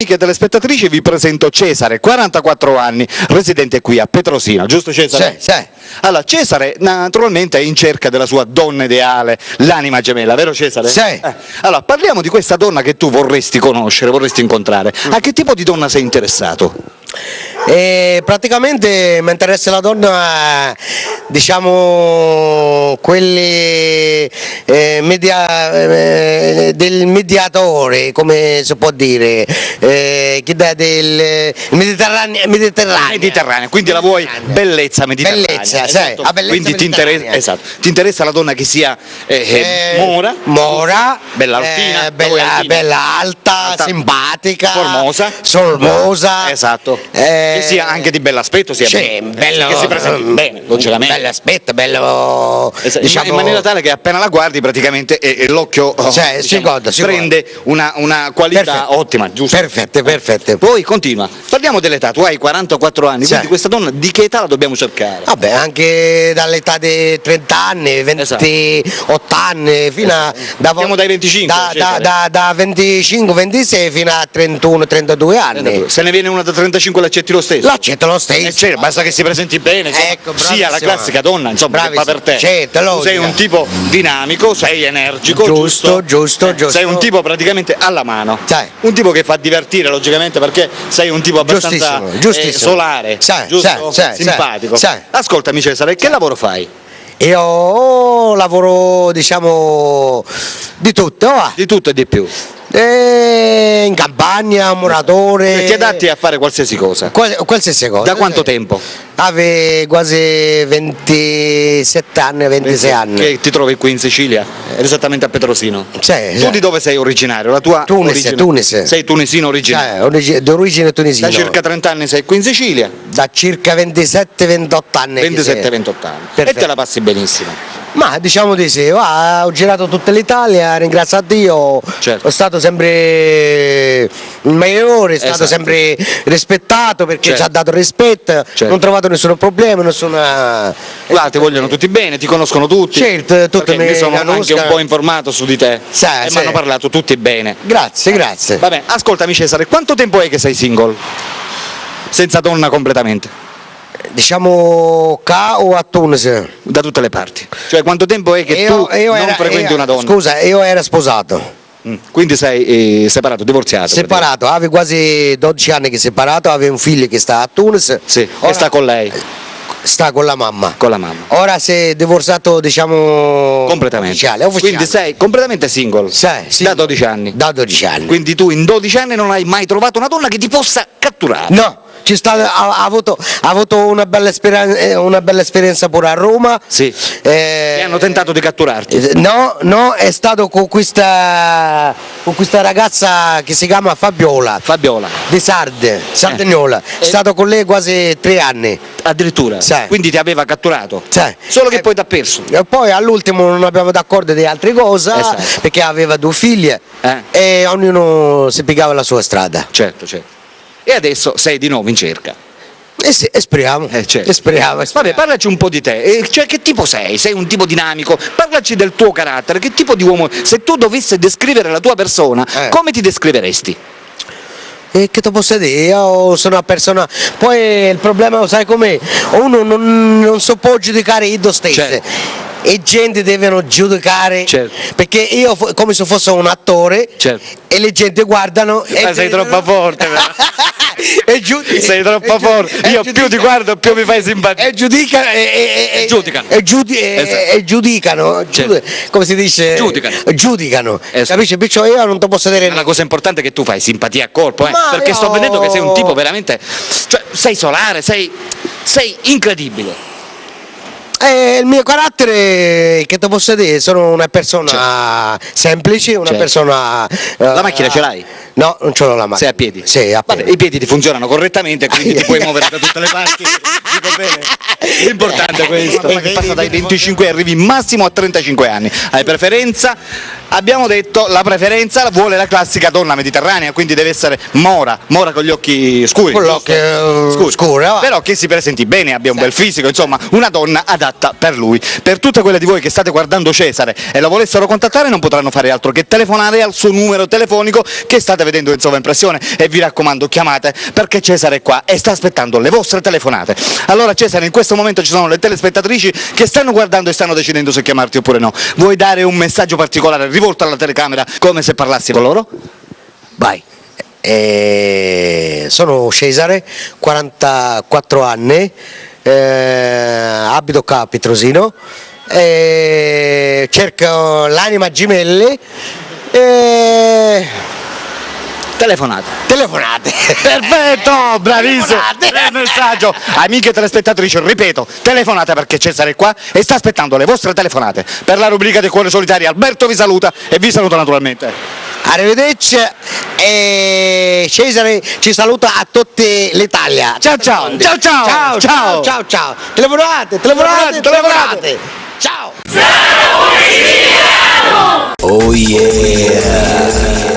Amiche telespettatrici, vi presento Cesare, 44 anni, residente qui a Petrosino, giusto Cesare? Sì. Allora, Cesare naturalmente è in cerca della sua donna ideale, l'anima gemella, vero Cesare? Sì. Allora, parliamo di questa donna che tu vorresti conoscere, vorresti incontrare. A che tipo di donna sei interessato? Praticamente mi interessa la donna, diciamo, quelli del mediatore, come si può dire, che dà del Mediterraneo. Quindi la vuoi bellezza mediterranea. Bellezza, sì, esatto. la bellezza Quindi mediterranea. ti interessa la donna che sia mora, bella altina, bella alta, simpatica, formosa, esatto. Che sia anche di bell'aspetto, sia bello, che si presenti bene, logicamente. Bell'aspetto, bello, diciamo, in maniera tale che appena la guardi praticamente l'occhio prende una qualità ottima, giusto? Perfetto. Poi continua, parliamo dell'età, tu hai 44 anni, quindi questa donna di che età la dobbiamo cercare? Vabbè, anche dall'età di 30 anni, 28 anni, fino a... Siamo dai 25? Da 25-26 fino a 31-32 anni. Se ne viene una da 35 l'accetti lo stesso? L'accetto lo stesso. Basta che si presenti bene, ecco, sia la classica donna, insomma, che fa per te. Certo, tu sei un tipo dinamico, sei energico, giusto. Sei un tipo praticamente alla mano. Un tipo che fa divertire, logicamente, perché sei un tipo abbastanza solare, giusto? Simpatico. Ascoltami Cesare, che lavoro fai? Io lavoro, diciamo, di tutto. Di tutto e di più. In campagna, muratore. Ti adatti a fare qualsiasi cosa? Qualsiasi cosa. Da quanto tempo? Avevo quasi 27 anni, 26 anni. Che ti trovi qui in Sicilia? Esattamente a Petrosino? Tu di dove sei originario? La tua Tunisi. Sei tunisino originario? Di origine tunisina. Da circa 30 anni sei qui in Sicilia? Da circa 27-28 anni. 27-28 anni. Perfetto. E te la passi benissimo? Ma diciamo di sì, ho girato tutta l'Italia, ringrazio a Dio, Sono stato sempre il migliore, stato sempre rispettato perché ci ha dato rispetto, non ho trovato nessun problema, nessuna... Là ti vogliono tutti bene, ti conoscono tutti? Certo, tutti mi sono anche un po' informato su di te e mi hanno parlato tutti bene. Grazie. Vabbè, ascoltami Cesare, quanto tempo è che sei single? Senza donna completamente? Diciamo qua o a Tunisi? Da tutte le parti. Cioè quanto tempo è che non frequenti una donna? Scusa, io ero sposato. Quindi sei separato, divorziato? Separato, avevo quasi 12 anni che separato, avevo un figlio che sta a Tunisi. Sì, e sta con lei? Sta con la mamma. Ora si è divorziato, diciamo, completamente. Ufficiale. Quindi sei completamente single? Sì. Da 12 anni? Da 12 anni. Quindi tu in 12 anni non hai mai trovato una donna che ti possa catturare? No. Ha avuto una bella esperienza pure a Roma. Sì. E hanno tentato di catturarti? No, è stato con questa ragazza che si chiama Fabiola. Di Sardegnola. È stato con lei quasi 3 anni. Addirittura? Sì. Quindi ti aveva catturato? Sì. Solo che poi ti ha perso? E poi all'ultimo non abbiamo d'accordo di altre cose, perché aveva 2 figlie e ognuno si piegava la sua strada. Certo. E adesso sei di nuovo in cerca? Speriamo. Speriamo. Vabbè, parlaci un po' di te, cioè che tipo sei? Sei un tipo dinamico? Parlaci del tuo carattere, che tipo di uomo? Se tu dovessi descrivere la tua persona, come ti descriveresti? E che ti posso dire? Io sono una persona, poi il problema lo sai com'è? Uno non si può giudicare io stesso. E gente devono giudicare perché io come se fosse un attore e le gente guardano e sei troppo forte e giudicano. Sei troppo forte, io più ti guardo più mi fai simpatia e giudicano come si dice? Giudicano. Capisci? Perciò io non ti posso dire la cosa importante è che tu fai simpatia a corpo perché sto vedendo che sei un tipo veramente, cioè sei solare, sei incredibile. Il mio carattere, che ti posso dire, sono una persona semplice, una persona... La macchina ce l'hai? No, non ce l'ho la macchina. Sei a piedi? Sì, a piedi. Vabbè, i piedi ti funzionano correttamente, quindi ti puoi muovere da tutte le parti. Dico bene. L'importante è questo, che passa dai 25 e arrivi massimo a 35 anni. Hai preferenza? Abbiamo detto la preferenza la vuole la classica donna mediterranea, quindi deve essere mora con gli occhi scuri. Con l'occhio scuro. Però che si presenti bene, abbia un bel fisico, insomma, una donna adatta esatta per lui. Per tutte quelle di voi che state guardando Cesare e lo volessero contattare, non potranno fare altro che telefonare al suo numero telefonico che state vedendo in sovraimpressione, e vi raccomando, chiamate, perché Cesare è qua e sta aspettando le vostre telefonate. Allora Cesare, in questo momento ci sono le telespettatrici che stanno guardando e stanno decidendo se chiamarti oppure no. Vuoi dare un messaggio particolare rivolto alla telecamera come se parlassi con loro? Vai. Sono Cesare, 44 anni, abito qua a Pietrosino, cerco l'anima Gemelli. Telefonate. Perfetto, bravissimo. Bel messaggio. Amiche telespettatrici, ripeto, telefonate, perché Cesare è qua e sta aspettando le vostre telefonate. Per la rubrica del Cuore Solitario Alberto vi saluta e vi saluta naturalmente. Arrivederci, e Cesare ci saluta a tutta l'Italia. Ciao. Telefonate. Ciao. Oh yeah!